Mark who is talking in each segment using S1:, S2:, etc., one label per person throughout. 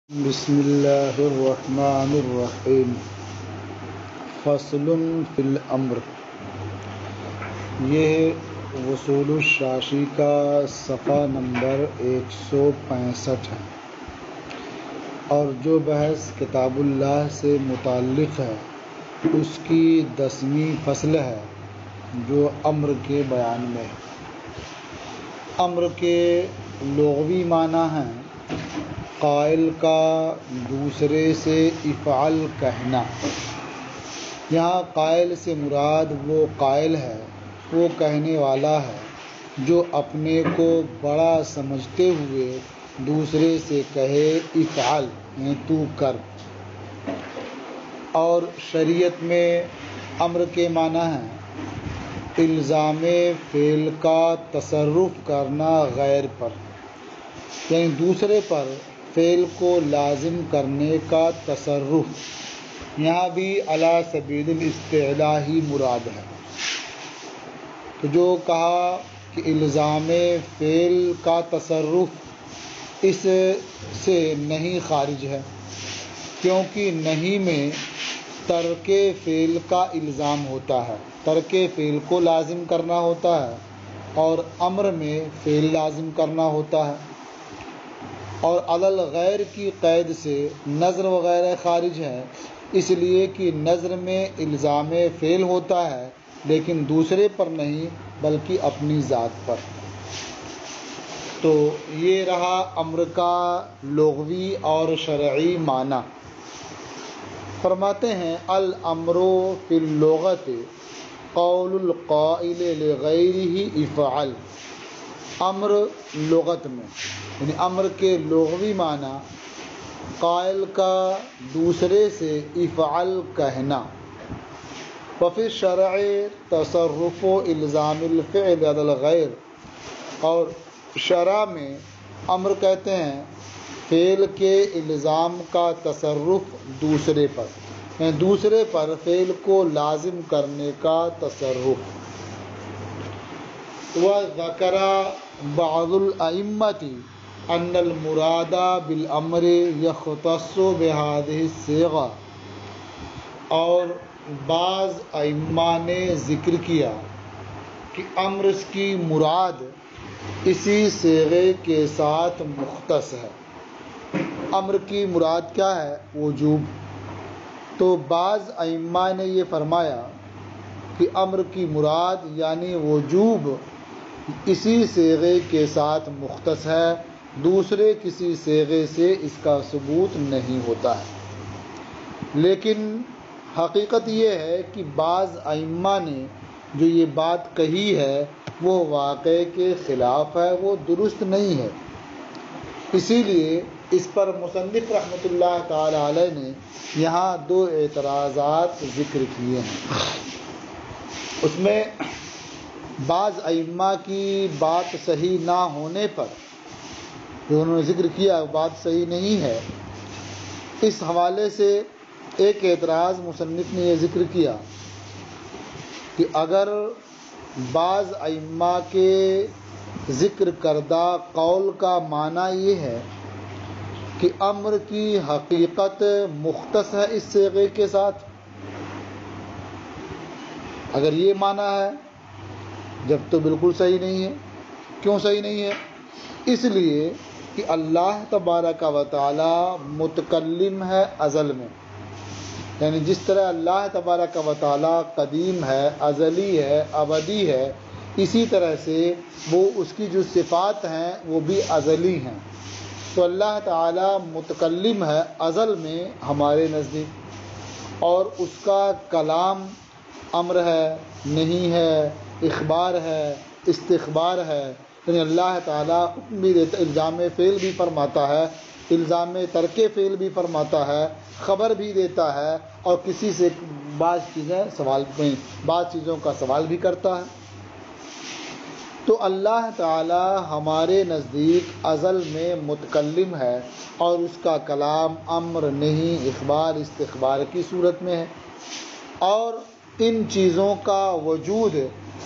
S1: بسم اللہ الرحمن الرحیم فصل فی الامر۔ یہ وصول الشاشی کا صفحہ نمبر 165 ہے، اور جو بحث کتاب اللہ سے متعلق ہے اس کی 10ویں فصل ہے جو امر کے بیان میں ہے۔ امر کے لغوی معنی ہیں قائل کا دوسرے سے افعل کہنا۔ یہاں قائل سے مراد وہ قائل ہے، وہ کہنے والا ہے جو اپنے کو بڑا سمجھتے ہوئے دوسرے سے کہے افعل یعنی تو کر۔ اور شریعت میں امر کے معنی ہیں الزام فعل کا تصرف کرنا غیر پر، یعنی دوسرے پر فعل کو لازم کرنے کا تصرف۔ یہاں بھی علی سبیل الاستعلاء ہی مراد ہے۔ تو جو کہا کہ الزام فعل کا تصرف اس سے نہیں خارج ہے، کیونکہ نہیں میں ترک فعل کا الزام ہوتا ہے، ترک فعل کو لازم کرنا ہوتا ہے، اور امر میں فعل لازم کرنا ہوتا ہے۔ اور علی الغیر کی قید سے نظر وغیرہ خارج ہے، اس لیے کہ نظر میں الزام فعل ہوتا ہے لیکن دوسرے پر نہیں بلکہ اپنی ذات پر۔ تو یہ رہا امر کا لغوی اور شرعی معنی۔ فرماتے ہیں الامر فی اللغۃ قول القائل لغیرہ افعل۔ امر لغت میں یعنی امر کے لغوی معنی قائل کا دوسرے سے افعل کہنا۔ وفی الشرع تصرف الزام الفعل علی الغیر، اور شرع میں امر کہتے ہیں فعل کے الزام کا تصرف دوسرے پر، یعنی دوسرے پر فعل کو لازم کرنے کا تصرف۔ وذکر بعض الائمۃ ان المراد بالامر یختص بہذہ الصیغہ، اور بعض ائمہ نے ذکر کیا کہ امر کی مراد اسی صیغے کے ساتھ مختص ہے۔ امر کی مراد کیا ہے؟ وجوب۔ تو بعض ائمہ نے یہ فرمایا کہ امر کی مراد یعنی وجوب اسی صیغے کے ساتھ مختص ہے، دوسرے کسی صیغے سے اس کا ثبوت نہیں ہوتا ہے۔ لیکن حقیقت یہ ہے کہ بعض ائمہ نے جو یہ بات کہی ہے وہ واقعے کے خلاف ہے، وہ درست نہیں ہے۔ اسی لیے اس پر مصنف رحمۃ اللہ تعالی علیہ نے یہاں 2 اعتراضات ذکر کیے ہیں۔ اس میں بعض ائمہ کی بات صحیح نہ ہونے پر جو انہوں نے ذکر کیا بات صحیح نہیں ہے، اس حوالے سے ایک اعتراض مصنف نے یہ ذکر کیا کہ اگر بعض ائمہ کے ذکر کردہ قول کا معنی یہ ہے کہ امر کی حقیقت مختص ہے اس صیغے کے ساتھ، اگر یہ معنی ہے جب تو بالکل صحیح نہیں ہے۔ کیوں صحیح نہیں ہے؟ اس لیے کہ اللہ تبارک و تعالی متکلم ہے ازل میں، یعنی جس طرح اللہ تبارک و تعالی قدیم ہے، ازلی ہے، ابدی ہے، اسی طرح سے وہ اس کی جو صفات ہیں وہ بھی ازلی ہیں۔ تو اللہ تعالی متکلم ہے ازل میں ہمارے نزدیک، اور اس کا کلام امر ہے، نہیں ہے، اخبار ہے، استخبار ہے، یعنی اللہ تعالیٰ حکم بھی دیتا، الزام فعل بھی فرماتا ہے، الزام ترک فعل بھی فرماتا ہے، خبر بھی دیتا ہے، اور کسی سے بعض چیزوں کا سوال بھی کرتا ہے۔ تو اللہ تعالیٰ ہمارے نزدیک ازل میں متکلم ہے، اور اس کا کلام امر، نہیں، اخبار، استخبار کی صورت میں ہے، اور ان چیزوں کا وجود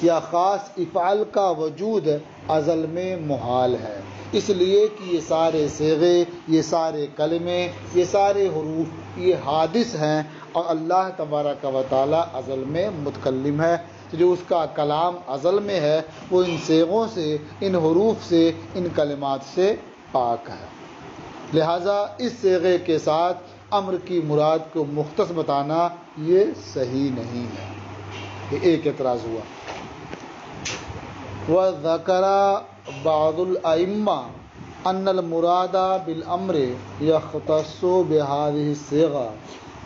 S1: یا خاص افعال کا وجود ازل میں محال ہے، اس لیے کہ یہ سارے صیغے، یہ سارے کلمے، یہ سارے حروف یہ حادث ہیں، اور اللہ تبارک و تعالیٰ ازل میں متکلم ہے، جو اس کا کلام ازل میں ہے وہ ان صیغوں سے، ان حروف سے، ان کلمات سے پاک ہے۔ لہٰذا اس صیغے کے ساتھ امر کی مراد کو مختص بتانا یہ صحیح نہیں ہے۔ یہ ایک اعتراض ہوا۔ وَذَكَرَ بَعْضُ الْأَئِمَّةِ أَنَّ الْمُرَادَ بِالْأَمْرِ يَخْتَصُّ بِهَذِهِ الصِّيغَةِ،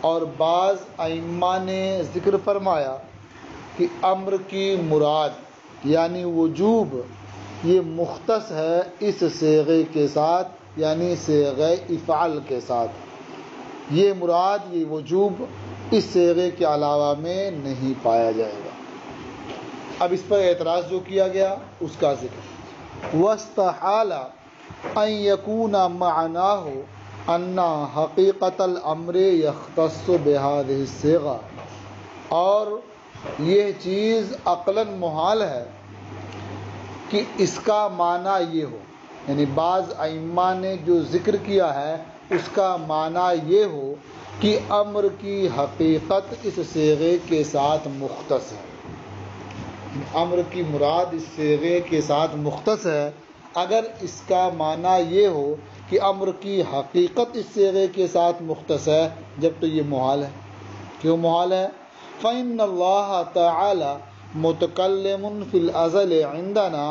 S1: اور بعض ائمہ نے ذکر فرمایا کہ امر کی مراد یعنی وجوب یہ مختص ہے اس صیغے کے ساتھ، یعنی صیغہ افعال کے ساتھ۔ یہ مراد، یہ وجوب اس صیغے کے علاوہ میں نہیں پایا جائے گا۔ اب اس پر اعتراض جو کیا گیا اس کا ذکر۔ وَاسْتَحَالَ أَن يَكُونَ مَعْنَاهُ أَنَّ حَقِيقَةَ الْأَمْرِ يَخْتَصُّ بِهَذِهِ الصِّيغَةِ، اور یہ چیز عقلاً محال ہے کہ اس کا معنی یہ ہو، یعنی بعض ائمہ نے جو ذکر کیا ہے اس کا معنی یہ ہو کہ امر کی حقیقت اس صیغے کے ساتھ مختص ہے، امر کی مراد اس صیغے کے ساتھ مختص ہے۔ اگر اس کا معنی یہ ہو کہ امر کی حقیقت اس صیغے کے ساتھ مختص ہے، جب تو یہ محال ہے۔ کیوں محال ہے؟ فَإِنَّ اللَّهَ تَعَالَى مُتَكَلِّمٌ فِي الْأَزَلِ عِندَنَا،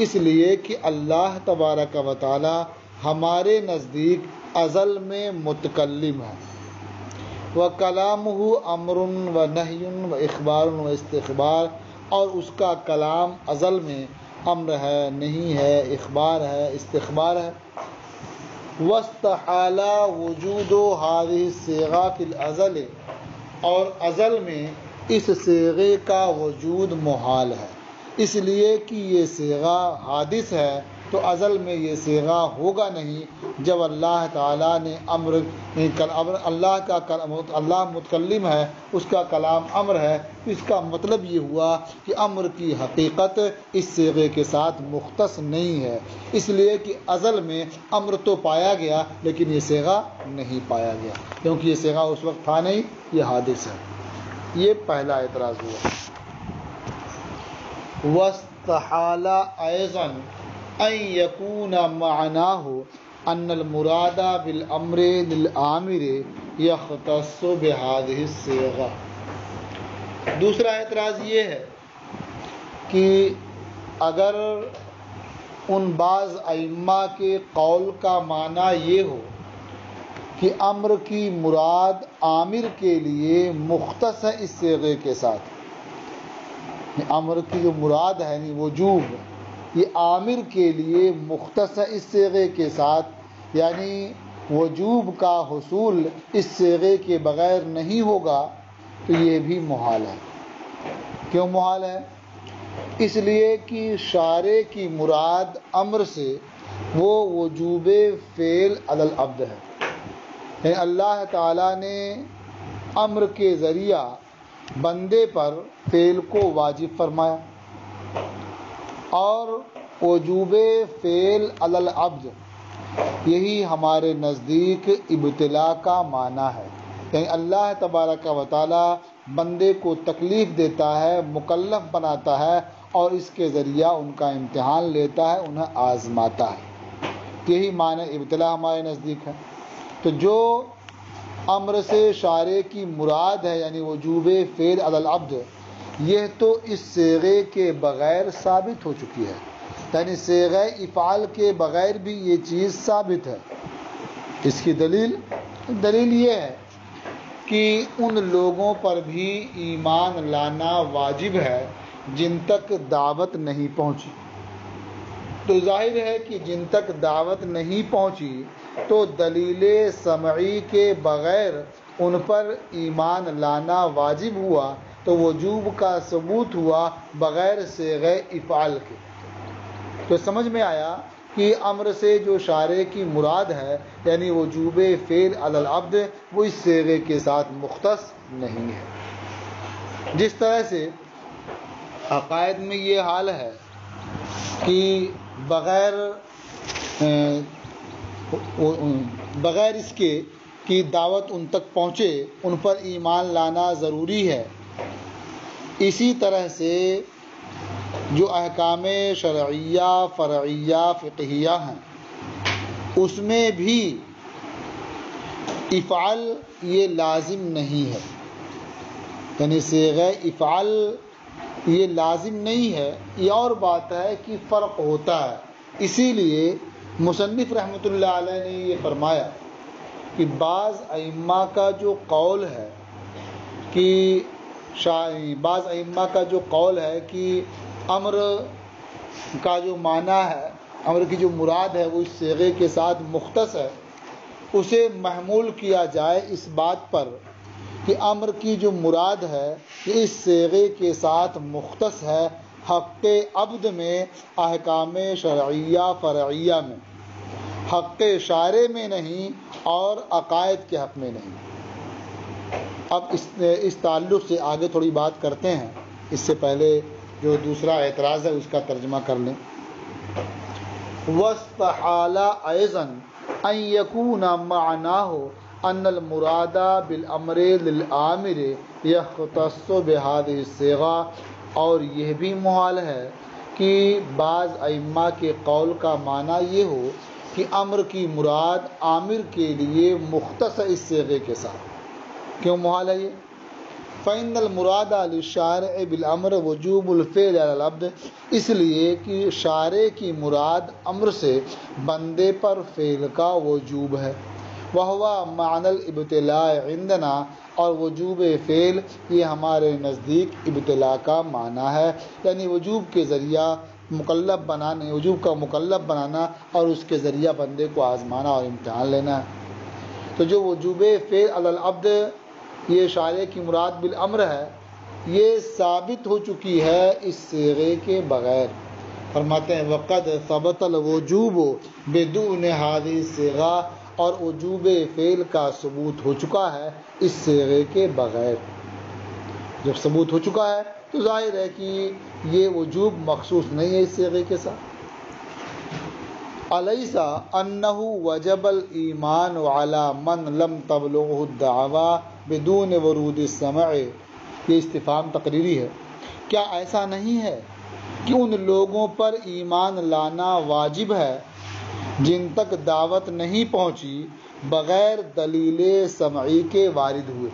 S1: اس لیے کہ اللہ تبارک و تعالی ہمارے نزدیک ازل میں متکلم ہے۔ وَكَلَامُهُ أَمْرٌ وَنَهْيٌ وَإِخْبَارٌ وَاسْتِخْبَارٌ، اور اس کا کلام ازل میں امر ہے، نہیں ہے، اخبار ہے، استخبار ہے۔ وَاسْتَحَالَ وُجُودُ هَذِهِ الصِّيغَةِ فِي الْأَزَلِ، اور ازل میں اس صیغے کا وجود محال ہے، اس لیے کہ یہ صیغہ حادث ہے، تو ازل میں یہ صیغہ ہوگا نہیں۔ جب اللہ تعالیٰ نے اللہ متکلم ہے، اس کا کلام امر ہے، تو اس کا مطلب یہ ہوا کہ امر کی حقیقت اس صیغے کے ساتھ مختص نہیں ہے، اس لیے کہ ازل میں امر تو پایا گیا لیکن یہ صیغہ نہیں پایا گیا، کیونکہ یہ صیغہ اس وقت تھا نہیں، یہ حادث ہے۔ یہ پہلا اعتراض ہوا۔ وَاسْتَحَالَ أَيْضًا أَن يَكُونَ مَعْنَاهُ أَنَّ الْمُرَادَ بِالْأَمْرِ لِلْآمِرِ يَخْتَصُّ بِهَذِهِ الصِّيغَةِ، دوسرا اعتراض یہ ہے کہ اگر ان بعض ائمہ کے قول کا معنی یہ ہو کہ امر کی مراد عامر کے لیے مختص ہے اس صیغے کے ساتھ، امر کی جو مراد ہے یعنی وجوب، یہ عامر کے لیے مختص ہے اس صیغے کے ساتھ، یعنی وجوب کا حصول اس صیغے کے بغیر نہیں ہوگا، تو یہ بھی محال ہے۔ کیوں محال ہے؟ اس لیے کہ شارع کی مراد امر سے وہ وجوب فعل علی العبد ہے، یعنی اللہ تعالیٰ نے امر کے ذریعہ بندے پر فعل کو واجب فرمایا، اور وجوب فعل علی العبد یہی ہمارے نزدیک ابتلا کا معنی ہے، یعنی اللہ تبارک و تعالی بندے کو تکلیف دیتا ہے، مکلف بناتا ہے، اور اس کے ذریعہ ان کا امتحان لیتا ہے، انہیں آزماتا ہے، یہی معنی ابتلا ہمارے نزدیک ہے۔ تو جو امر سے شارع کی مراد ہے یعنی وجوب فعل علی العبد، یہ تو اس صیغے کے بغیر ثابت ہو چکی ہے، یعنی صیغہ افعال کے بغیر بھی یہ چیز ثابت ہے۔ اس کی دلیل یہ ہے کہ ان لوگوں پر بھی ایمان لانا واجب ہے جن تک دعوت نہیں پہنچی۔ تو ظاہر ہے کہ جن تک دعوت نہیں پہنچی تو دلیل سمعی کے بغیر ان پر ایمان لانا واجب ہوا، تو وجوب کا ثبوت ہوا بغیر صیغہ افعال کے۔ تو سمجھ میں آیا کہ امر سے جو شارع کی مراد ہے یعنی وجوب فعل علی العبد، وہ اس صیغے کے ساتھ مختص نہیں ہے۔ جس طرح سے عقائد میں یہ حال ہے کہ بغیر بغیر اس کے کہ دعوت ان تک پہنچے ان پر ایمان لانا ضروری ہے۔ اسی طرح سے جو احکام شرعیہ، فرعیہ، فقہیہ ہیں اس میں بھی افعل یہ لازم نہیں ہے، یعنی صیغہ افعل یہ لازم نہیں ہے۔ یہ اور بات ہے کہ فرق ہوتا ہے۔ اسی لیے مصنف رحمۃ اللہ علیہ نے یہ فرمایا کہ بعض ائمہ کا جو قول ہے کہ امر کا جو معنی ہے، امر کی جو مراد ہے وہ اس صیغے کے ساتھ مختص ہے، اسے محمول کیا جائے اس بات پر کہ امر کی جو مراد ہے یہ اس صیغے کے ساتھ مختص ہے حق عبد میں، احکام شرعیہ فرعیہ میں، حق شارع میں نہیں اور عقائد کے حق میں نہیں۔ اب اس تعلق سے آگے تھوڑی بات کرتے ہیں، اس سے پہلے جو دوسرا اعتراض ہے اس کا ترجمہ کر لیں۔ وَاسْتَحَالَ أَيْضًا أَنْ يَكُونَ مَعْنَاهُ أَنَّ الْمُرَادَ بِالْأَمْرِ لِلْآمِرِ يَخْتَصُّ بِهَذِهِ الصِّيغَةِ، اور یہ بھی محال ہے کہ بعض ائمہ کے قول کا معنی یہ ہو کہ امر کی مراد عامر کے لیے مختص ہے اس صیغے کے ساتھ۔ کیوں محال ہے یہ؟ فَإِنَّ الْمُرَادَ لِلشَّارِعِ بِالْأَمْرِ وُجُوبُ الْفِعْلِ عَلَى الْعَبْدِ، اس لیے کہ شارع کی مراد امر سے بندے پر فعل کا وجوب ہے۔ وَهُوَ مَعْنَى الْإِبْتِلَاءِ عِنْدَنَا، اور وجوب فعل یہ ہمارے نزدیک ابتلاء کا معنی ہے، یعنی وجوب کے ذریعہ مکلف بنانے، وجوب کا مکلف بنانا اور اس کے ذریعہ بندے کو آزمانا اور امتحان لینا ہے۔ تو جو وجوب فعل علی العبد یہ شارع کی مراد بالامر ہے، یہ ثابت ہو چکی ہے اس صیغے کے بغیر۔ فرماتے ہیں وقد ثبت الوجوب بدون هذه الصيغة، اور وجوب فعل کا ثبوت ہو چکا ہے اس صیغے کے بغیر۔ جب ثبوت ہو چکا ہے تو ظاہر ہے کہ یہ وجوب مخصوص نہیں ہے اس صیغے کے ساتھ۔ الیس انہ وجب الایمان علی من لم تبلغه الدعوی بدون ورود السمع، یہ استفہام تقریری ہے۔ کیا ایسا نہیں ہے کہ ان لوگوں پر ایمان لانا واجب ہے جن تک دعوت نہیں پہنچی بغیر دلیل سمعی کے وارد ہوئے؟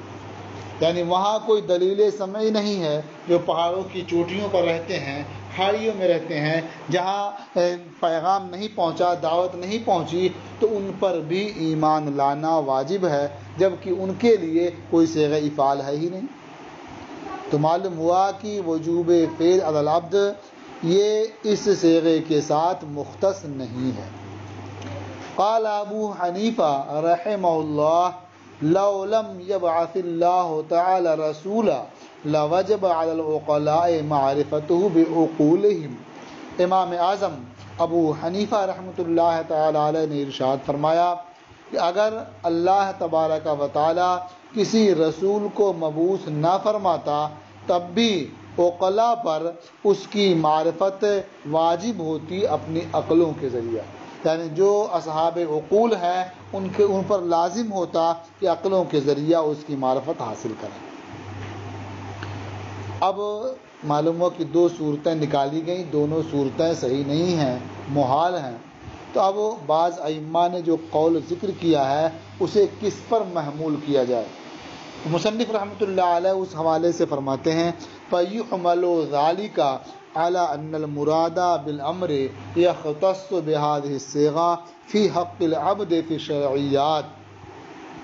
S1: یعنی وہاں کوئی دلیل سمعی نہیں ہے، جو پہاڑوں کی چوٹیوں پر رہتے ہیں، کھاڑیوں میں رہتے ہیں، جہاں پیغام نہیں پہنچا، دعوت نہیں پہنچی، تو ان پر بھی ایمان لانا واجب ہے، جبکہ ان کے لیے کوئی صیغہ افعال ہے ہی نہیں۔ تو معلوم ہوا کہ وجوب فعل علی العبد یہ اس صیغے کے ساتھ مختص نہیں ہے۔ قال ابو حنیفہ رحمہ اللہ لو لم يبعث اللہ تعالی رسولا لوجب علی العقلاء معرفته بعقولهم۔ امام اعظم ابو حنیفہ رحمۃ اللہ تعالی علیہ نے ارشاد فرمایا کہ اگر اللہ تبارک و تعالی کسی رسول کو مبعوث نہ فرماتا تب بھی عقلاء پر اس کی معرفت واجب ہوتی اپنی عقلوں کے ذریعہ، یعنی جو اصحاب عقول ہیں ان پر لازم ہوتا کہ عقلوں کے ذریعہ اس کی معرفت حاصل کریں۔ اب معلوم ہو کہ دو صورتیں نکالی گئیں، دونوں صورتیں صحیح نہیں ہیں، محال ہیں۔ تو اب بعض ائمہ نے جو قول ذکر کیا ہے اسے کس پر محمول کیا جائے؟ مصنف رحمۃ اللہ علیہ اس حوالے سے فرماتے ہیں فَيُحْمَلُ ذَلِكَ عَلَى أَنَّ الْمُرَادَ بِالْأَمْرِ يَخْتَصُّ بِهَذِهِ الصِّيغَةِ فِي حَقِّ الْعَبْدِ فِي الشَّرْعِيَّاتِ۔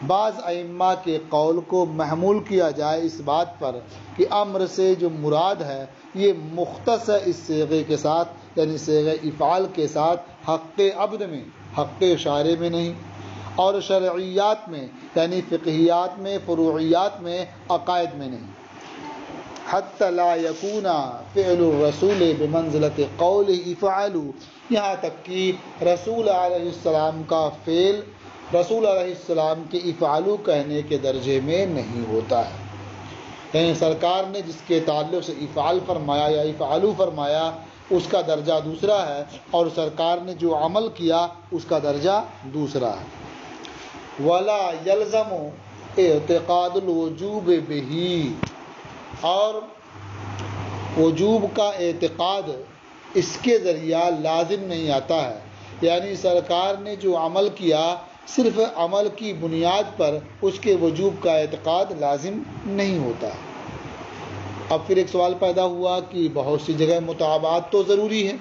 S1: بعض ائمہ کے قول کو محمول کیا جائے اس بات پر کہ امر سے جو مراد ہے یہ مختص ہے اس صیغے کے ساتھ، یعنی صیغہ افعال کے ساتھ، حق عبد میں، حق شارع میں نہیں، اور شرعیات میں یعنی فقہیات میں، فروعیات میں، عقائد میں نہیں۔ حتی لا یکون فعل الرسول بمنزلۃ قول افعلوا، یہاں تک کہ رسول علیہ السلام کا فعل رسول علیہ السلام کے افعلوا کہنے کے درجے میں نہیں ہوتا ہے۔ یعنی سرکار نے جس کے تعلق سے افعال فرمایا یا افعلوا فرمایا اس کا درجہ دوسرا ہے، اور سرکار نے جو عمل کیا اس کا درجہ دوسرا ہے۔ ولا یلزم اعتقاد الوجوب بہی، اور وجوب کا اعتقاد اس کے ذریعہ لازم نہیں آتا ہے، یعنی سرکار نے جو عمل کیا صرف عمل کی بنیاد پر اس کے وجوب کا اعتقاد لازم نہیں ہوتا۔ اب پھر ایک سوال پیدا ہوا کہ بہت سی جگہ متابعت تو ضروری ہے،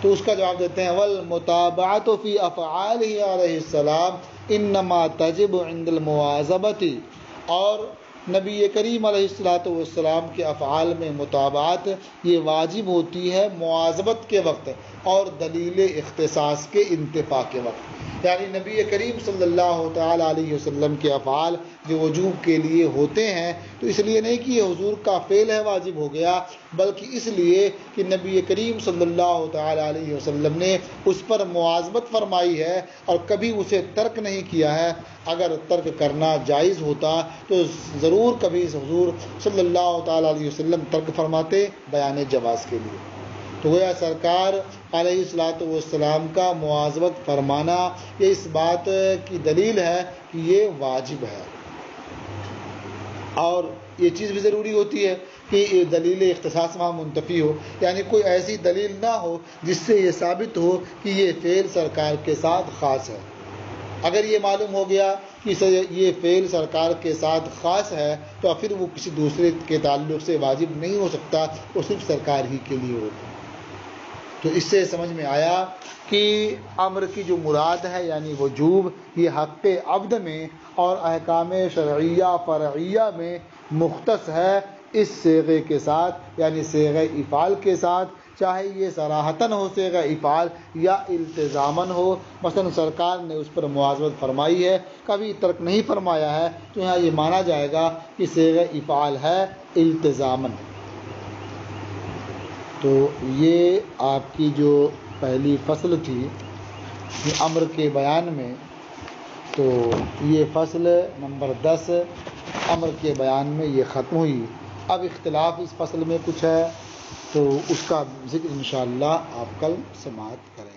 S1: تو اس کا جواب دیتے ہیں والمتابعت فی افعالہ علیہ السلام انما تجب عند المواظبۃ، اور نبی کریم علیہ السلام کے افعال میں متابعت یہ واجب ہوتی ہے مواظبت کے وقت اور دلیل اختصاص کے انتفاع کے وقت۔ یعنی نبی کریم صلی اللہ تعالی علیہ وسلم کے افعال جو وجوب کے لیے ہوتے ہیں تو اس لیے نہیں کہ یہ حضور کا فعل ہے واجب ہو گیا، بلکہ اس لیے کہ نبی کریم صلی اللہ تعالی علیہ وسلم نے اس پر مواظبت فرمائی ہے اور کبھی اسے ترک نہیں کیا ہے۔ اگر ترک کرنا جائز ہوتا تو ضرور کبھی حضور صلی اللہ تعالی علیہ وسلم ترک فرماتے بیان جواز کے لیے۔ تو گویا سرکار علیہ السلام کا مواظبت فرمانا یہ اس بات کی دلیل ہے کہ یہ واجب ہے، اور یہ چیز بھی ضروری ہوتی ہے کہ یہ دلیل اختصاص وہاں منتفی ہو، یعنی کوئی ایسی دلیل نہ ہو جس سے یہ ثابت ہو کہ یہ فعل سرکار کے ساتھ خاص ہے۔ اگر یہ معلوم ہو گیا کہ یہ فعل سرکار کے ساتھ خاص ہے تو پھر وہ کسی دوسرے کے تعلق سے واجب نہیں ہو سکتا، وہ صرف سرکار ہی کے لیے ہوگا۔ تو اس سے سمجھ میں آیا کہ امر کی جو مراد ہے یعنی وجوب یہ حق عبد میں اور احکام شرعیہ فرعیہ میں مختص ہے اس صیغے کے ساتھ، یعنی صیغہ افعال کے ساتھ، چاہے یہ صراحتاً ہو صیغہ افعال یا التزاماً ہو۔ مثلا سرکار نے اس پر مواظبت فرمائی ہے، کبھی ترک نہیں فرمایا ہے، تو یہاں یہ مانا جائے گا کہ صیغہ افعال ہے التزاماً۔ تو یہ آپ کی جو پہلی فصل تھی امر کے بیان میں، تو یہ فصل نمبر 10 امر کے بیان میں یہ ختم ہوئی۔ اب اختلاف اس فصل میں کچھ ہے تو اس کا ذکر انشاءاللہ آپ کل سماعت کریں۔